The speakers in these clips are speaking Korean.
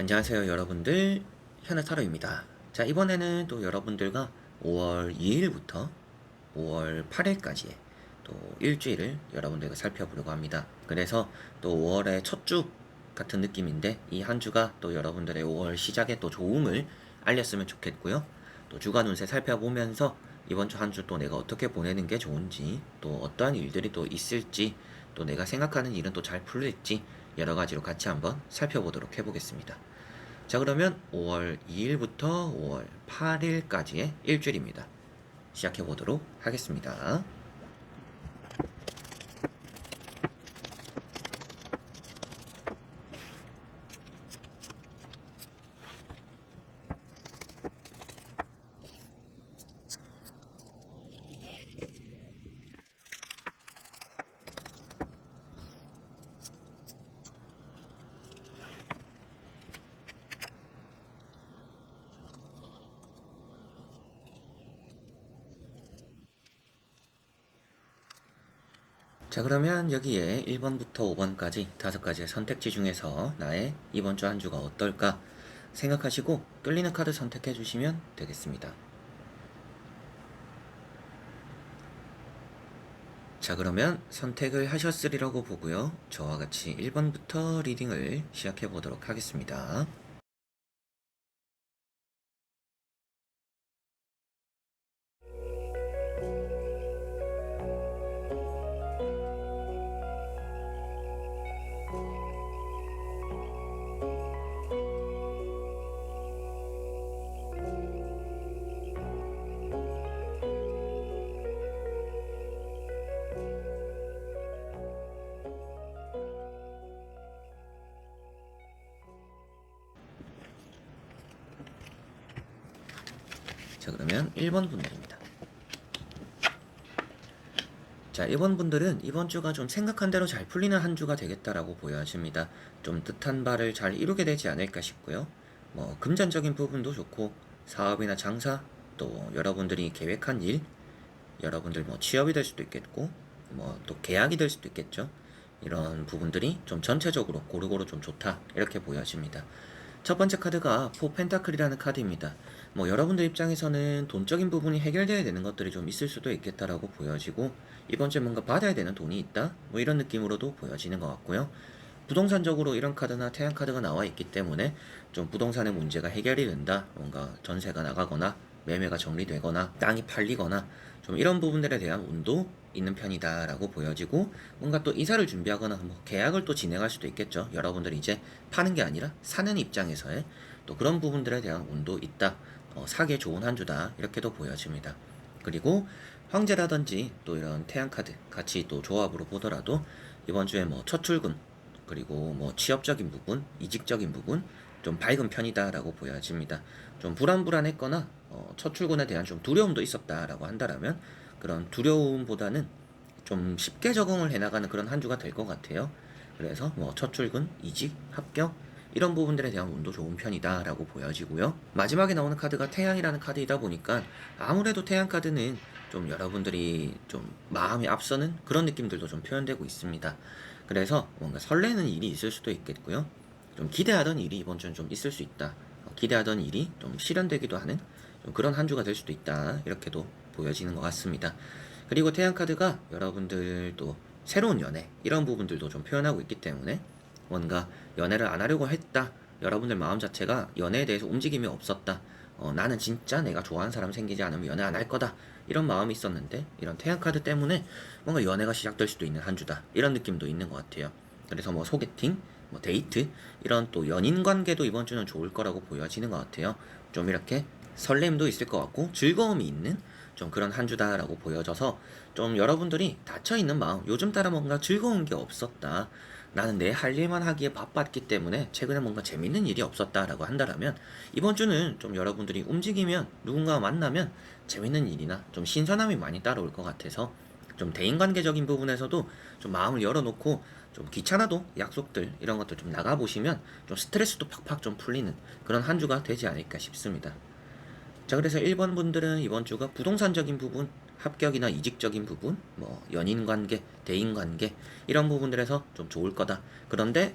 안녕하세요 여러분들, 현아타로입니다. 자, 이번에는 또 여러분들과 5월 2일부터 5월 8일까지의 또 일주일을 여러분들과 살펴보려고 합니다. 그래서 또 5월의 첫 주 같은 느낌인데, 이 한 주가 또 여러분들의 5월 시작에 또 좋음을 알렸으면 좋겠고요. 또 주간 운세 살펴보면서 이번 주 한 주 또 내가 어떻게 보내는 게 좋은지, 또 어떠한 일들이 또 있을지, 또 내가 생각하는 일은 또 잘 풀릴지, 여러 가지로 같이 한번 살펴보도록 해보겠습니다. 자, 그러면 5월 2일부터 5월 8일까지의 일주일입니다. 시작해 보도록 하겠습니다. 자, 그러면 여기에 1번부터 5번까지 5가지의 선택지 중에서 나의 이번 주 한 주가 어떨까 생각하시고 끌리는 카드 선택해 주시면 되겠습니다. 자, 그러면 선택을 하셨으리라고 보고요. 저와 같이 1번부터 리딩을 시작해 보도록 하겠습니다. 자, 그러면 1번 분들입니다. 자, 1번 분들은 이번 주가 좀 생각한 대로 잘 풀리는 한 주가 되겠다라고 보여집니다. 좀 뜻한 바를 잘 이루게 되지 않을까 싶고요. 금전적인 부분도 좋고, 사업이나 장사, 또 여러분들이 계획한 일, 여러분들 취업이 될 수도 있겠고, 또 계약이 될 수도 있겠죠. 이런 부분들이 좀 전체적으로 고루고루 좀 좋다, 이렇게 보여집니다. 첫 번째 카드가 포 펜타클이라는 카드입니다. 여러분들 입장에서는 돈적인 부분이 해결돼야 되는 것들이 좀 있을 수도 있겠다라고 보여지고, 이번 주에 뭔가 받아야 되는 돈이 있다, 이런 느낌으로도 보여지는 것 같고요. 부동산적으로 이런 카드나 태양 카드가 나와 있기 때문에 좀 부동산의 문제가 해결이 된다, 뭔가 전세가 나가거나 매매가 정리되거나 땅이 팔리거나 좀 이런 부분들에 대한 운도 있는 편이다 라고 보여지고, 뭔가 또 이사를 준비하거나 계약을 또 진행할 수도 있겠죠. 여러분들이 이제 파는 게 아니라 사는 입장에서의 또 그런 부분들에 대한 운도 있다, 사기에 좋은 한 주다, 이렇게도 보여집니다. 그리고 황제라든지 또 이런 태양카드 같이 또 조합으로 보더라도 이번 주에 첫 출근, 그리고 취업적인 부분, 이직적인 부분 좀 밝은 편이다라고 보여집니다. 좀 불안불안했거나 첫 출근에 대한 좀 두려움도 있었다라고 한다라면, 그런 두려움보다는 좀 쉽게 적응을 해나가는 그런 한 주가 될 것 같아요. 그래서 첫 출근, 이직, 합격 이런 부분들에 대한 운도 좋은 편이다라고 보여지고요. 마지막에 나오는 카드가 태양이라는 카드이다 보니까 아무래도 태양 카드는 좀 여러분들이 좀 마음이 앞서는 그런 느낌들도 좀 표현되고 있습니다. 그래서 뭔가 설레는 일이 있을 수도 있겠고요. 좀 기대하던 일이 이번 주는 좀 있을 수 있다. 기대하던 일이 좀 실현되기도 하는 좀 그런 한 주가 될 수도 있다, 이렇게도 보여지는 것 같습니다. 그리고 태양 카드가 여러분들 또 새로운 연애 이런 부분들도 좀 표현하고 있기 때문에, 뭔가 연애를 안 하려고 했다, 여러분들 마음 자체가 연애에 대해서 움직임이 없었다, 나는 진짜 내가 좋아하는 사람 생기지 않으면 연애 안 할 거다, 이런 마음이 있었는데 이런 태양 카드 때문에 뭔가 연애가 시작될 수도 있는 한 주다, 이런 느낌도 있는 것 같아요. 그래서 소개팅, 데이트 이런 또 연인 관계도 이번 주는 좋을 거라고 보여지는 것 같아요. 좀 이렇게 설렘도 있을 것 같고 즐거움이 있는 좀 그런 한 주다라고 보여져서, 좀 여러분들이 닫혀있는 마음, 요즘 따라 뭔가 즐거운 게 없었다, 나는 내 할 일만 하기에 바빴기 때문에 최근에 뭔가 재밌는 일이 없었다라고 한다라면, 이번 주는 좀 여러분들이 움직이면, 누군가와 만나면 재밌는 일이나 좀 신선함이 많이 따라올 것 같아서, 좀 대인관계적인 부분에서도 좀 마음을 열어놓고, 좀 귀찮아도 약속들 이런 것들 좀 나가보시면 좀 스트레스도 팍팍 좀 풀리는 그런 한 주가 되지 않을까 싶습니다. 자, 그래서 1번 분들은 이번 주가 부동산적인 부분, 합격이나 이직적인 부분, 연인 관계, 대인 관계 이런 부분들에서 좀 좋을 거다. 그런데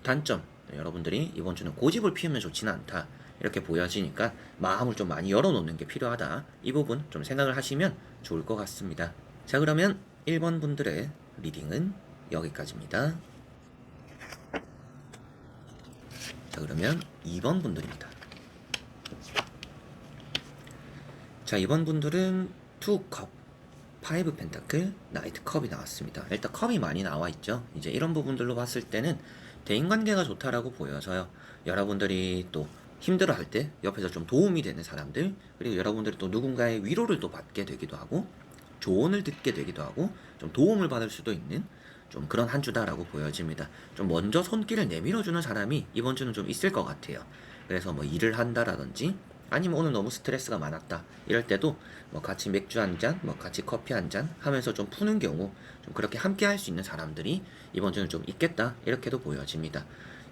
단점, 여러분들이 이번 주는 고집을 피우면 좋지는 않다 이렇게 보여지니까 마음을 좀 많이 열어놓는 게 필요하다. 이 부분 좀 생각을 하시면 좋을 것 같습니다. 자, 그러면 1번 분들의 리딩은 여기까지입니다. 자, 그러면 2번 분들입니다. 자, 이번 분들은 2컵, 5 펜타클, 나이트 컵이 나왔습니다. 일단 컵이 많이 나와 있죠. 이제 이런 부분들로 봤을 때는 대인관계가 좋다라고 보여서요. 여러분들이 또 힘들어할 때 옆에서 좀 도움이 되는 사람들, 그리고 여러분들이 또 누군가의 위로를 또 받게 되기도 하고 조언을 듣게 되기도 하고 좀 도움을 받을 수도 있는 좀 그런 한 주다라고 보여집니다. 좀 먼저 손길을 내밀어주는 사람이 이번 주는 좀 있을 것 같아요. 그래서 뭐 일을 한다라든지 아니면 오늘 너무 스트레스가 많았다 이럴 때도 뭐 같이 맥주 한 잔, 뭐 같이 커피 한 잔 하면서 좀 푸는 경우 좀 그렇게 함께 할 수 있는 사람들이 이번 주는 좀 있겠다 이렇게도 보여집니다.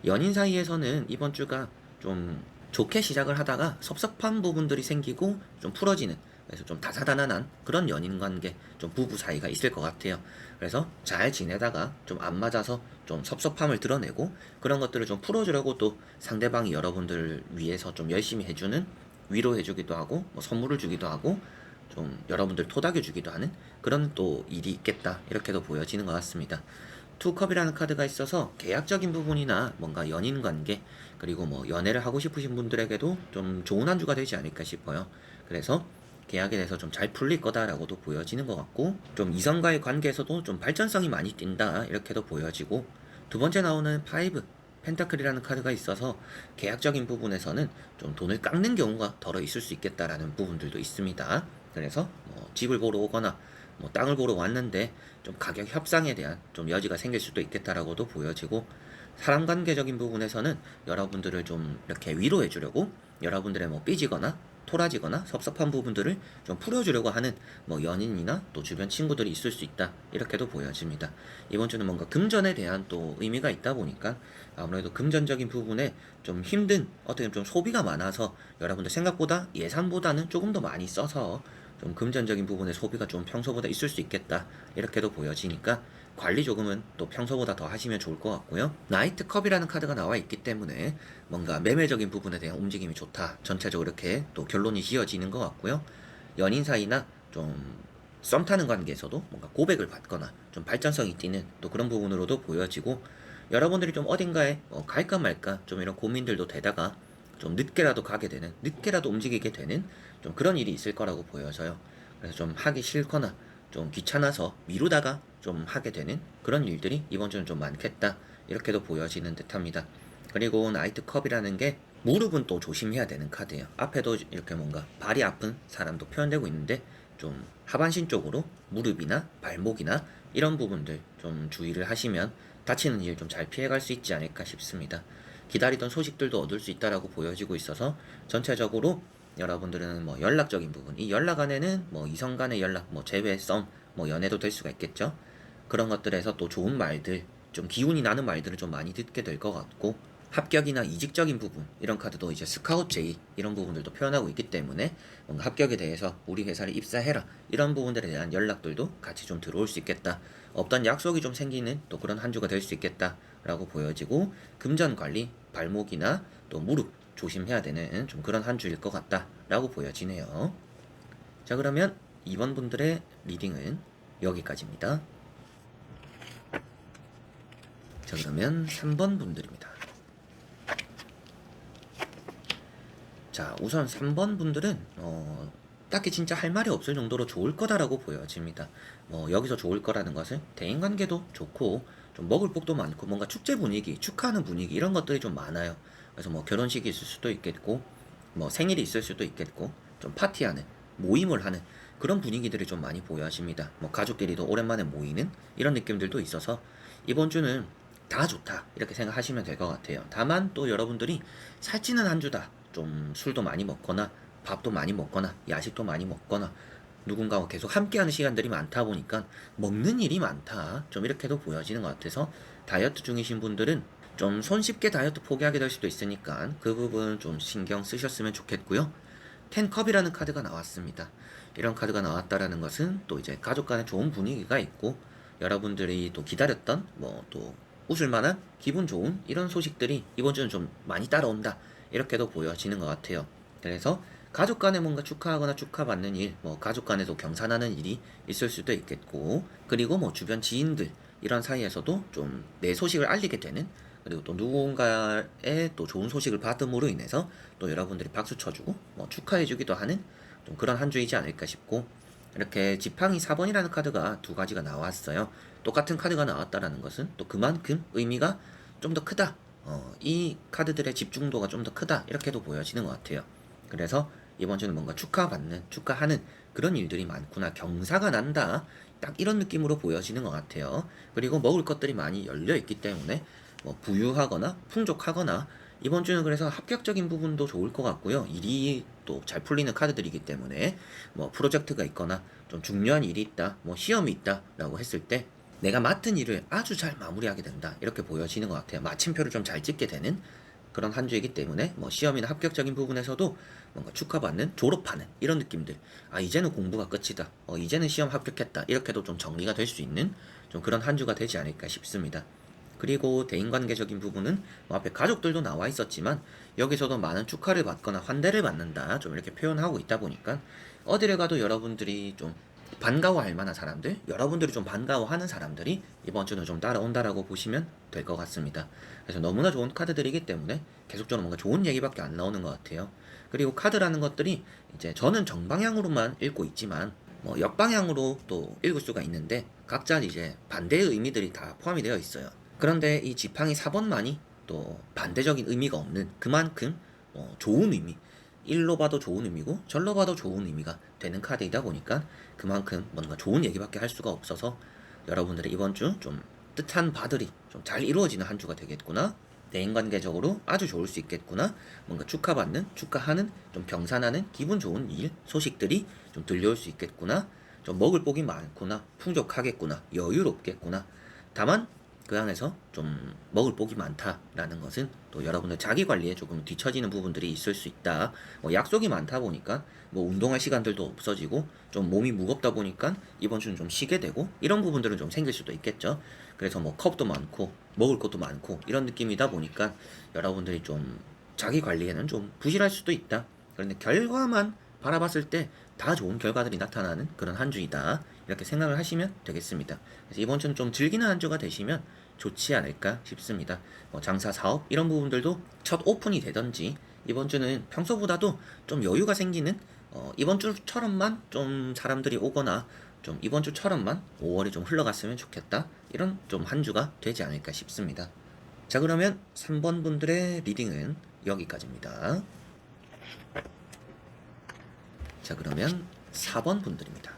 연인 사이에서는 이번 주가 좀 좋게 시작을 하다가 섭섭한 부분들이 생기고 좀 풀어지는, 그래서 좀 다사다난한 그런 연인 관계, 좀 부부 사이가 있을 것 같아요. 그래서 잘 지내다가 좀 안 맞아서 좀 섭섭함을 드러내고 그런 것들을 좀 풀어주려고 또 상대방이 여러분들을 위해서 좀 열심히 해주는, 위로해주기도 하고 뭐 선물을 주기도 하고 좀 여러분들 토닥여주기도 하는 그런 또 일이 있겠다 이렇게도 보여지는 것 같습니다. 투컵이라는 카드가 있어서 계약적인 부분이나 뭔가 연인 관계, 그리고 뭐 연애를 하고 싶으신 분들에게도 좀 좋은 한 주가 되지 않을까 싶어요. 그래서 계약에 대해서 좀 잘 풀릴 거다라고도 보여지는 것 같고, 좀 이성과의 관계에서도 좀 발전성이 많이 띈다 이렇게도 보여지고, 두 번째 나오는 5 펜타클이라는 카드가 있어서 계약적인 부분에서는 좀 돈을 깎는 경우가 덜어 있을 수 있겠다라는 부분들도 있습니다. 그래서 뭐 집을 보러 오거나 뭐 땅을 보러 왔는데 좀 가격 협상에 대한 좀 여지가 생길 수도 있겠다라고도 보여지고, 사람 관계적인 부분에서는 여러분들을 좀 이렇게 위로해 주려고 여러분들의 뭐 삐지거나 토라지거나 섭섭한 부분들을 좀 풀어주려고 하는 뭐 연인이나 또 주변 친구들이 있을 수 있다 이렇게도 보여집니다. 이번 주는 뭔가 금전에 대한 또 의미가 있다 보니까 아무래도 금전적인 부분에 좀 힘든, 어떻게 보면 좀 소비가 많아서 여러분들 생각보다 예산보다는 조금 더 많이 써서 좀 금전적인 부분에 소비가 좀 평소보다 있을 수 있겠다 이렇게도 보여지니까 관리 조금은 또 평소보다 더 하시면 좋을 것 같고요. 나이트 컵이라는 카드가 나와 있기 때문에 뭔가 매매적인 부분에 대한 움직임이 좋다, 전체적으로 이렇게 또 결론이 지어지는 것 같고요. 연인 사이나 좀 썸 타는 관계에서도 뭔가 고백을 받거나 좀 발전성이 띠는 또 그런 부분으로도 보여지고, 여러분들이 좀 어딘가에 갈까 말까 좀 이런 고민들도 되다가 좀 늦게라도 가게 되는, 늦게라도 움직이게 되는 좀 그런 일이 있을 거라고 보여서요. 그래서 좀 하기 싫거나 좀 귀찮아서 미루다가 좀 하게 되는 그런 일들이 이번 주는 좀 많겠다 이렇게도 보여지는 듯합니다. 그리고 나이트 컵이라는 게 무릎은 또 조심해야 되는 카드예요. 앞에도 이렇게 뭔가 발이 아픈 사람도 표현되고 있는데 좀 하반신 쪽으로 무릎이나 발목이나 이런 부분들 좀 주의를 하시면 다치는 일 좀 잘 피해갈 수 있지 않을까 싶습니다. 기다리던 소식들도 얻을 수 있다라고 보여지고 있어서 전체적으로 여러분들은 뭐 연락적인 부분, 이 연락 안에는 뭐 이성 간의 연락, 뭐 재회, 썸, 뭐 연애도 될 수가 있겠죠. 그런 것들에서 또 좋은 말들, 좀 기운이 나는 말들을 좀 많이 듣게 될 것 같고, 합격이나 이직적인 부분, 이런 카드도 이제 스카우트 제의 이런 부분들도 표현하고 있기 때문에 뭔가 합격에 대해서 우리 회사를 입사해라 이런 부분들에 대한 연락들도 같이 좀 들어올 수 있겠다, 없던 약속이 좀 생기는 또 그런 한 주가 될 수 있겠다 라고 보여지고, 금전 관리, 발목이나 또 무릎 조심해야 되는 좀 그런 한 주일 것 같다 라고 보여지네요. 자, 그러면 2번 분들의 리딩은 여기까지입니다. 자, 그러면 3번 분들입니다. 자, 우선 3번 분들은 딱히 진짜 할 말이 없을 정도로 좋을 거다라고 보여집니다. 뭐 여기서 좋을 거라는 것은 대인관계도 좋고 좀 먹을 복도 많고 뭔가 축제 분위기, 축하하는 분위기 이런 것들이 좀 많아요. 그래서 뭐 결혼식이 있을 수도 있겠고 뭐 생일이 있을 수도 있겠고 좀 파티하는, 모임을 하는 그런 분위기들이 좀 많이 보여집니다. 뭐 가족끼리도 오랜만에 모이는 이런 느낌들도 있어서 이번 주는 다 좋다 이렇게 생각하시면 될 것 같아요. 다만 또 여러분들이 살찌는 한 주다, 좀 술도 많이 먹거나 밥도 많이 먹거나 야식도 많이 먹거나 누군가와 계속 함께하는 시간들이 많다 보니까 먹는 일이 많다 좀 이렇게도 보여지는 것 같아서, 다이어트 중이신 분들은 좀 손쉽게 다이어트 포기하게 될 수도 있으니까 그 부분 좀 신경 쓰셨으면 좋겠고요. 텐컵이라는 카드가 나왔습니다. 이런 카드가 나왔다라는 것은 또 이제 가족 간에 좋은 분위기가 있고 여러분들이 또 기다렸던 뭐 또 웃을 만한 기분 좋은 이런 소식들이 이번 주는 좀 많이 따라온다. 이렇게도 보여지는 것 같아요. 그래서 가족 간에 뭔가 축하하거나 축하받는 일, 뭐 가족 간에도 경사나는 일이 있을 수도 있겠고, 그리고 뭐 주변 지인들 이런 사이에서도 좀 내 소식을 알리게 되는, 그리고 또 누군가의 또 좋은 소식을 받음으로 인해서 또 여러분들이 박수 쳐주고 뭐 축하해주기도 하는 좀 그런 한 주이지 않을까 싶고, 이렇게 지팡이 4번이라는 카드가 두 가지가 나왔어요. 똑같은 카드가 나왔다라는 것은 또 그만큼 의미가 좀 더 크다. 이 카드들의 집중도가 좀 더 크다. 이렇게도 보여지는 것 같아요. 그래서 이번 주는 뭔가 축하받는, 축하하는 그런 일들이 많구나. 경사가 난다. 딱 이런 느낌으로 보여지는 것 같아요. 그리고 먹을 것들이 많이 열려있기 때문에 뭐 부유하거나 풍족하거나 이번 주는 그래서 합격적인 부분도 좋을 것 같고요. 일이 또 잘 풀리는 카드들이기 때문에 뭐 프로젝트가 있거나 좀 중요한 일이 있다, 뭐 시험이 있다 라고 했을 때 내가 맡은 일을 아주 잘 마무리하게 된다. 이렇게 보여지는 것 같아요. 마침표를 좀 잘 찍게 되는 그런 한 주이기 때문에 뭐 시험이나 합격적인 부분에서도 뭔가 축하받는, 졸업하는 이런 느낌들. 아, 이제는 공부가 끝이다. 이제는 시험 합격했다. 이렇게도 좀 정리가 될 수 있는 좀 그런 한 주가 되지 않을까 싶습니다. 그리고 대인관계적인 부분은 뭐 앞에 가족들도 나와 있었지만 여기서도 많은 축하를 받거나 환대를 받는다 좀 이렇게 표현하고 있다 보니까 어디를 가도 여러분들이 좀 반가워할 만한 사람들, 여러분들이 좀 반가워하는 사람들이 이번 주는 좀 따라온다라고 보시면 될 것 같습니다. 그래서 너무나 좋은 카드들이기 때문에 계속적으로 뭔가 좋은 얘기밖에 안 나오는 것 같아요. 그리고 카드라는 것들이 이제 저는 정방향으로만 읽고 있지만 뭐 역방향으로 또 읽을 수가 있는데 각자 이제 반대의 의미들이 다 포함이 되어 있어요. 그런데 이 지팡이 4번만이 또 반대적인 의미가 없는 그만큼 좋은 의미, 일로 봐도 좋은 의미고 절로 봐도 좋은 의미가 되는 카드이다 보니까 그만큼 뭔가 좋은 얘기밖에 할 수가 없어서 여러분들의 이번 주 좀 뜻한 바들이 좀 잘 이루어지는 한 주가 되겠구나. 대인관계적으로 아주 좋을 수 있겠구나. 뭔가 축하받는, 축하하는, 좀 경사나는 기분 좋은 일, 소식들이 좀 들려올 수 있겠구나. 좀 먹을 복이 많구나. 풍족하겠구나. 여유롭겠구나. 다만 그 안에서 좀 먹을 복이 많다라는 것은 또 여러분들 자기 관리에 조금 뒤처지는 부분들이 있을 수 있다. 약속이 많다 보니까 뭐 운동할 시간들도 없어지고 좀 몸이 무겁다 보니까 이번 주는 좀 쉬게 되고 이런 부분들은 좀 생길 수도 있겠죠. 그래서 뭐 컵도 많고 먹을 것도 많고 이런 느낌이다 보니까 여러분들이 좀 자기 관리에는 좀 부실할 수도 있다. 그런데 결과만 바라봤을 때 다 좋은 결과들이 나타나는 그런 한 주이다. 이렇게 생각을 하시면 되겠습니다. 그래서 이번 주는 좀 즐기는 한 주가 되시면 좋지 않을까 싶습니다. 장사, 사업 이런 부분들도 첫 오픈이 되던지 이번 주는 평소보다도 좀 여유가 생기는 이번 주처럼만 좀 사람들이 오거나 좀 이번 주처럼만 5월이 좀 흘러갔으면 좋겠다. 이런 좀 한 주가 되지 않을까 싶습니다. 자, 그러면 3번 분들의 리딩은 여기까지입니다. 자, 그러면 4번 분들입니다.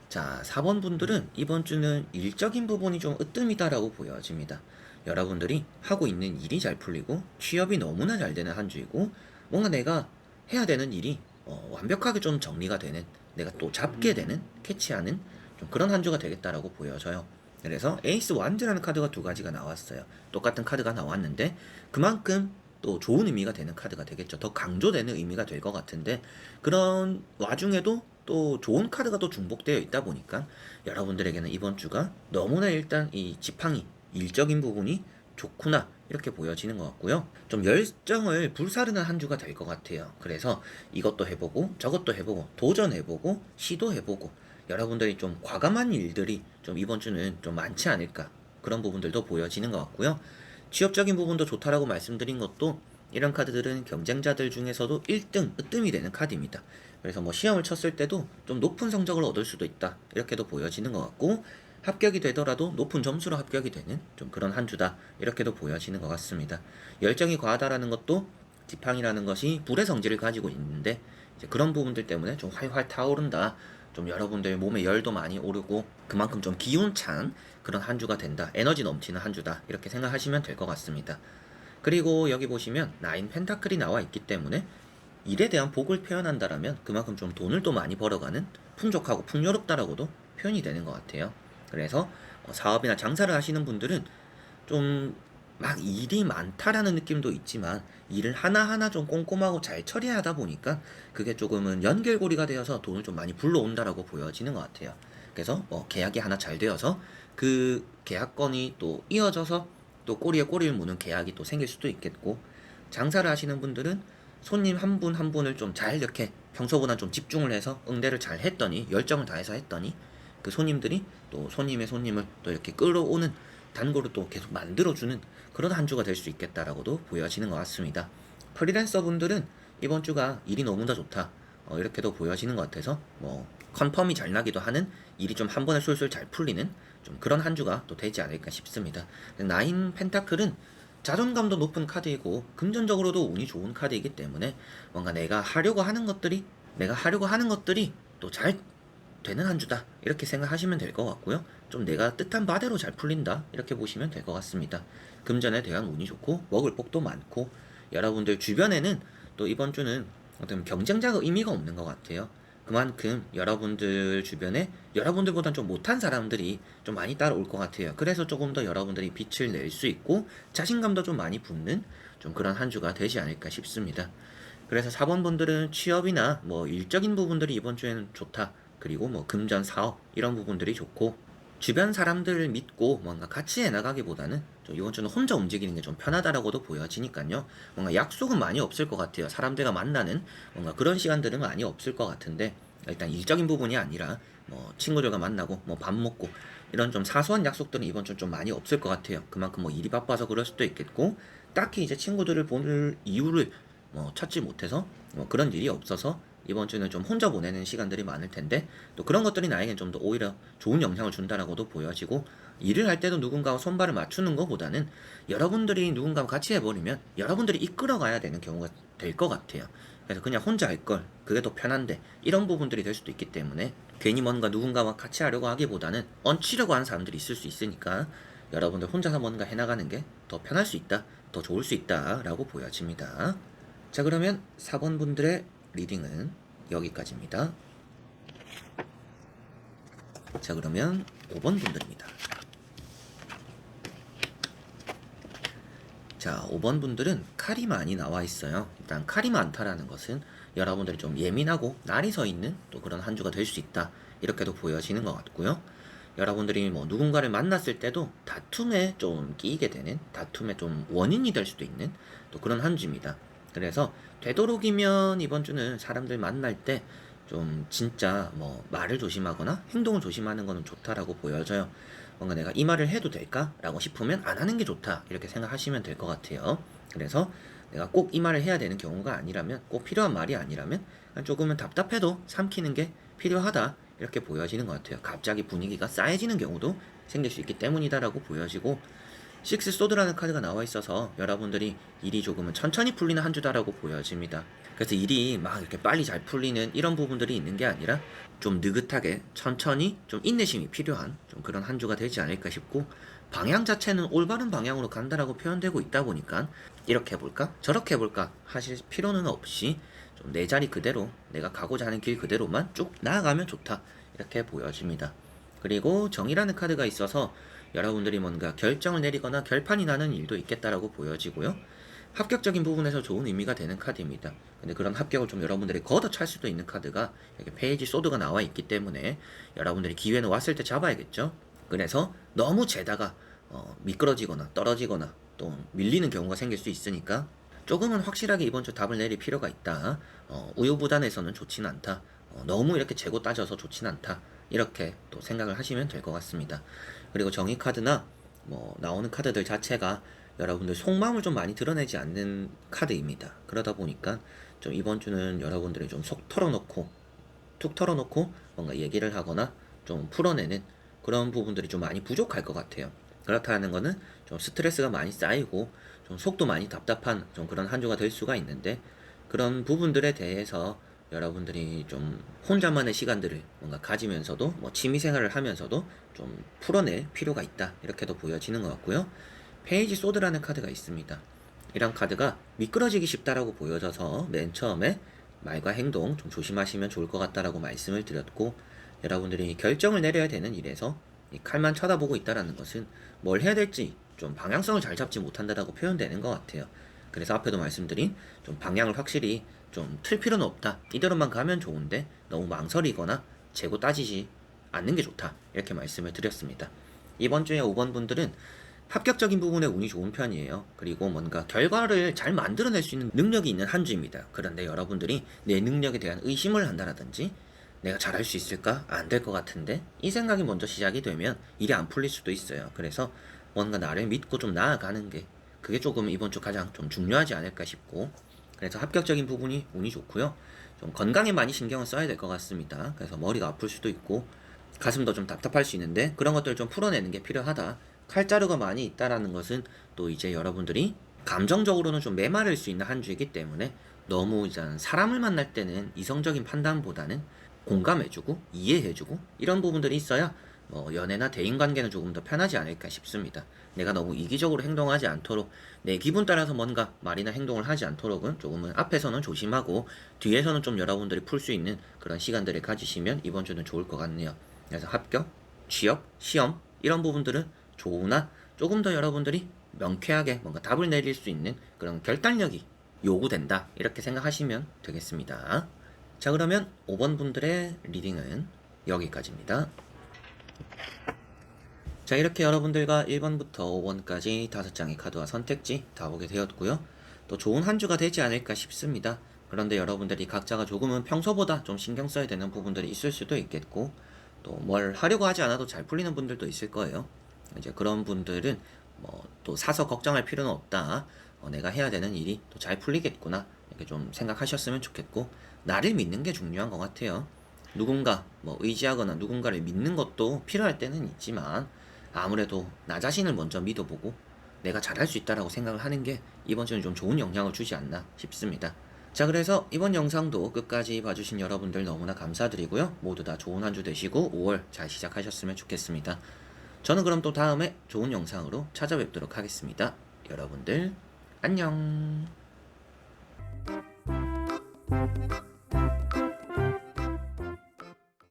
자, 4번 분들은 이번 주는 일적인 부분이 좀 으뜸이다라고 보여집니다. 여러분들이 하고 있는 일이 잘 풀리고 취업이 너무나 잘 되는 한 주이고 뭔가 내가 해야 되는 일이 완벽하게 좀 정리가 되는, 내가 또 잡게 되는, 캐치하는 좀 그런 한 주가 되겠다라고 보여져요. 그래서 에이스 완즈라는 카드가 두 가지가 나왔어요. 똑같은 카드가 나왔는데 그만큼 또 좋은 의미가 되는 카드가 되겠죠. 더 강조되는 의미가 될 것 같은데 그런 와중에도 또 좋은 카드가 또 중복되어 있다 보니까 여러분들에게는 이번 주가 너무나 일단 이 지팡이 일적인 부분이 좋구나 이렇게 보여지는 것 같고요. 좀 열정을 불사르는 한 주가 될 것 같아요. 그래서 이것도 해보고 저것도 해보고 도전해보고 시도해보고 여러분들이 좀 과감한 일들이 좀 이번 주는 좀 많지 않을까 그런 부분들도 보여지는 것 같고요. 취업적인 부분도 좋다라고 말씀드린 것도 이런 카드들은 경쟁자들 중에서도 1등, 으뜸이 되는 카드입니다. 그래서 뭐 시험을 쳤을 때도 좀 높은 성적을 얻을 수도 있다. 이렇게도 보여지는 것 같고 합격이 되더라도 높은 점수로 합격이 되는 좀 그런 한 주다. 이렇게도 보여지는 것 같습니다. 열정이 과하다라는 것도 지팡이라는 것이 불의 성질을 가지고 있는데 이제 그런 부분들 때문에 좀 활활 타오른다. 좀 여러분들 몸에 열도 많이 오르고 그만큼 좀 기운찬 그런 한 주가 된다. 에너지 넘치는 한 주다. 이렇게 생각하시면 될 것 같습니다. 그리고 여기 보시면 나인 펜타클이 나와 있기 때문에 일에 대한 복을 표현한다라면 그만큼 좀 돈을 또 많이 벌어가는 풍족하고 풍요롭다라고도 표현이 되는 것 같아요. 그래서 사업이나 장사를 하시는 분들은 좀 막 일이 많다라는 느낌도 있지만 일을 하나하나 좀 꼼꼼하고 잘 처리하다 보니까 그게 조금은 연결고리가 되어서 돈을 좀 많이 불러온다라고 보여지는 것 같아요. 그래서 뭐 계약이 하나 잘 되어서 그 계약건이 또 이어져서 또 꼬리에 꼬리를 무는 계약이 또 생길 수도 있겠고, 장사를 하시는 분들은 손님 한 분 한 분을 좀 잘 이렇게 평소보다 좀 집중을 해서 응대를 잘 했더니, 열정을 다해서 했더니 그 손님들이 또 손님의 손님을 또 이렇게 끌어오는 단골을 또 계속 만들어주는 그런 한 주가 될 수 있겠다라고도 보여지는 것 같습니다. 프리랜서 분들은 이번 주가 일이 너무나 좋다, 이렇게도 보여지는 것 같아서 뭐 컨펌이 잘 나기도 하는, 일이 좀 한 번에 술술 잘 풀리는 좀 그런 한 주가 또 되지 않을까 싶습니다. 나인 펜타클은 자존감도 높은 카드이고 금전적으로도 운이 좋은 카드이기 때문에 뭔가 내가 하려고 하는 것들이 또 잘 되는 한 주다, 이렇게 생각하시면 될 것 같고요. 좀 내가 뜻한 바대로 잘 풀린다, 이렇게 보시면 될 것 같습니다. 금전에 대한 운이 좋고 먹을 복도 많고, 여러분들 주변에는 또 이번 주는 어떤 경쟁자가 의미가 없는 것 같아요. 그만큼 여러분들 주변에 여러분들보다 좀 못한 사람들이 좀 많이 따라올 것 같아요. 그래서 조금 더 여러분들이 빛을 낼 수 있고 자신감도 좀 많이 붙는 좀 그런 한 주가 되지 않을까 싶습니다. 그래서 4번 분들은 취업이나 뭐 일적인 부분들이 이번 주에는 좋다, 그리고 뭐 금전 사업 이런 부분들이 좋고, 주변 사람들을 믿고 뭔가 같이 해나가기보다는 좀 이번 주는 혼자 움직이는 게 좀 편하다라고도 보여지니까요. 뭔가 약속은 많이 없을 것 같아요. 사람들과 만나는 뭔가 그런 시간들은 많이 없을 것 같은데, 일단 일적인 부분이 아니라 뭐 친구들과 만나고 뭐 밥 먹고 이런 좀 사소한 약속들은 이번 주는 좀 많이 없을 것 같아요. 그만큼 뭐 일이 바빠서 그럴 수도 있겠고, 딱히 이제 친구들을 볼 이유를 뭐 찾지 못해서 뭐 그런 일이 없어서 이번 주는 좀 혼자 보내는 시간들이 많을 텐데, 또 그런 것들이 나에겐 좀 더 오히려 좋은 영향을 준다라고도 보여지고, 일을 할 때도 누군가와 손발을 맞추는 것보다는 여러분들이 누군가와 같이 해버리면 여러분들이 이끌어가야 되는 경우가 될 것 같아요. 그래서 그냥 혼자 할 걸, 그게 더 편한데, 이런 부분들이 될 수도 있기 때문에 괜히 뭔가 누군가와 같이 하려고 하기보다는 얹히려고 하는 사람들이 있을 수 있으니까 여러분들 혼자서 뭔가 해나가는 게 더 편할 수 있다, 더 좋을 수 있다라고 보여집니다. 자, 그러면 4번 분들의 리딩은 여기까지입니다. 자, 그러면 5번 분들입니다. 자, 5번 분들은 칼이 많이 나와 있어요. 일단 칼이 많다라는 것은 여러분들이 좀 예민하고 날이 서 있는 또 그런 한 주가 될 수 있다, 이렇게도 보여지는 것 같고요. 여러분들이 뭐 누군가를 만났을 때도 다툼에 좀 끼이게 되는, 다툼의 좀 원인이 될 수도 있는 또 그런 한 주입니다. 그래서 되도록이면 이번 주는 사람들 만날 때 좀 진짜 뭐 말을 조심하거나 행동을 조심하는 거는 좋다라고 보여져요. 뭔가 내가 이 말을 해도 될까? 라고 싶으면 안 하는 게 좋다, 이렇게 생각하시면 될 것 같아요. 그래서 내가 꼭 이 말을 해야 되는 경우가 아니라면, 꼭 필요한 말이 아니라면 조금은 답답해도 삼키는 게 필요하다, 이렇게 보여지는 것 같아요. 갑자기 분위기가 싸해지는 경우도 생길 수 있기 때문이다라고 보여지고, 식스 소드라는 카드가 나와 있어서 여러분들이 일이 조금은 천천히 풀리는 한 주다라고 보여집니다. 그래서 일이 막 이렇게 빨리 잘 풀리는 이런 부분들이 있는 게 아니라 좀 느긋하게 천천히 좀 인내심이 필요한 좀 그런 한 주가 되지 않을까 싶고, 방향 자체는 올바른 방향으로 간다라고 표현되고 있다 보니까 이렇게 해볼까 저렇게 해볼까 하실 필요는 없이 좀 내 자리 그대로, 내가 가고자 하는 길 그대로만 쭉 나아가면 좋다, 이렇게 보여집니다. 그리고 정이라는 카드가 있어서 여러분들이 뭔가 결정을 내리거나 결판이 나는 일도 있겠다라고 보여지고요. 합격적인 부분에서 좋은 의미가 되는 카드입니다. 근데 그런 합격을 좀 여러분들이 걷어찰 수도 있는 카드가 이렇게 페이지 소드가 나와 있기 때문에 여러분들이 기회는 왔을 때 잡아야겠죠. 그래서 너무 재다가 미끄러지거나 떨어지거나 또 밀리는 경우가 생길 수 있으니까 조금은 확실하게 이번 주 답을 내릴 필요가 있다. 우유부단해서는 좋지는 않다. 너무 이렇게 재고 따져서 좋지는 않다, 이렇게 또 생각을 하시면 될 것 같습니다. 그리고 정의 카드나 뭐 나오는 카드들 자체가 여러분들 속마음을 좀 많이 드러내지 않는 카드입니다. 그러다 보니까 좀 이번 주는 여러분들이 좀 속 털어놓고 툭 털어놓고 뭔가 얘기를 하거나 좀 풀어내는 그런 부분들이 좀 많이 부족할 것 같아요. 그렇다는 거는 좀 스트레스가 많이 쌓이고 좀 속도 많이 답답한 좀 그런 한 주가 될 수가 있는데, 그런 부분들에 대해서 여러분들이 좀 혼자만의 시간들을 뭔가 가지면서도 뭐 취미생활을 하면서도 좀 풀어낼 필요가 있다, 이렇게도 보여지는 것 같고요. 페이지 소드라는 카드가 있습니다. 이런 카드가 미끄러지기 쉽다라고 보여져서 맨 처음에 말과 행동 좀 조심하시면 좋을 것 같다라고 말씀을 드렸고, 여러분들이 결정을 내려야 되는 일에서 이 칼만 쳐다보고 있다라는 것은 뭘 해야 될지 좀 방향성을 잘 잡지 못한다라고 표현되는 것 같아요. 그래서 앞에도 말씀드린 좀 방향을 확실히 좀 틀 필요는 없다, 이대로만 가면 좋은데 너무 망설이거나 재고 따지지 않는 게 좋다. 이렇게 말씀을 드렸습니다. 이번 주에 5번 분들은 합격적인 부분에 운이 좋은 편이에요. 그리고 뭔가 결과를 잘 만들어낼 수 있는 능력이 있는 한 주입니다. 그런데 여러분들이 내 능력에 대한 의심을 한다라든지 내가 잘할 수 있을까? 안 될 것 같은데? 이 생각이 먼저 시작이 되면 일이 안 풀릴 수도 있어요. 그래서 뭔가 나를 믿고 좀 나아가는 게 그게 조금 이번 주 가장 좀 중요하지 않을까 싶고, 그래서 합격적인 부분이 운이 좋고요. 좀 건강에 많이 신경을 써야 될 것 같습니다. 그래서 머리가 아플 수도 있고 가슴도 좀 답답할 수 있는데 그런 것들을 좀 풀어내는 게 필요하다. 칼자루가 많이 있다라는 것은 또 이제 여러분들이 감정적으로는 좀 메마를 수 있는 한 주이기 때문에 너무 이제 사람을 만날 때는 이성적인 판단보다는 공감해주고 이해해주고 이런 부분들이 있어야 연애나 대인관계는 조금 더 편하지 않을까 싶습니다. 내가 너무 이기적으로 행동하지 않도록 내 기분 따라서 뭔가 말이나 행동을 하지 않도록은 조금은 앞에서는 조심하고 뒤에서는 좀 여러분들이 풀 수 있는 그런 시간들을 가지시면 이번 주는 좋을 것 같네요. 그래서 합격, 취업, 시험 이런 부분들은 좋으나 조금 더 여러분들이 명쾌하게 뭔가 답을 내릴 수 있는 그런 결단력이 요구된다 이렇게 생각하시면 되겠습니다. 자, 그러면 5번 분들의 리딩은 여기까지입니다. 자, 이렇게 여러분들과 1번부터 5번까지 5장의 카드와 선택지 다 보게 되었고요. 또 좋은 한 주가 되지 않을까 싶습니다. 그런데 여러분들이 각자가 조금은 평소보다 좀 신경 써야 되는 부분들이 있을 수도 있겠고, 또 뭘 하려고 하지 않아도 잘 풀리는 분들도 있을 거예요. 이제 그런 분들은 또 사서 걱정할 필요는 없다. 내가 해야 되는 일이 또 잘 풀리겠구나. 이렇게 좀 생각하셨으면 좋겠고, 나를 믿는 게 중요한 것 같아요. 누군가 의지하거나 누군가를 믿는 것도 필요할 때는 있지만 아무래도 나 자신을 먼저 믿어보고 내가 잘할 수 있다라고 생각을 하는 게 이번 주는 좀 좋은 영향을 주지 않나 싶습니다. 자, 그래서 이번 영상도 끝까지 봐주신 여러분들 너무나 감사드리고요. 모두 다 좋은 한 주 되시고 5월 잘 시작하셨으면 좋겠습니다. 저는 그럼 또 다음에 좋은 영상으로 찾아뵙도록 하겠습니다. 여러분들 안녕.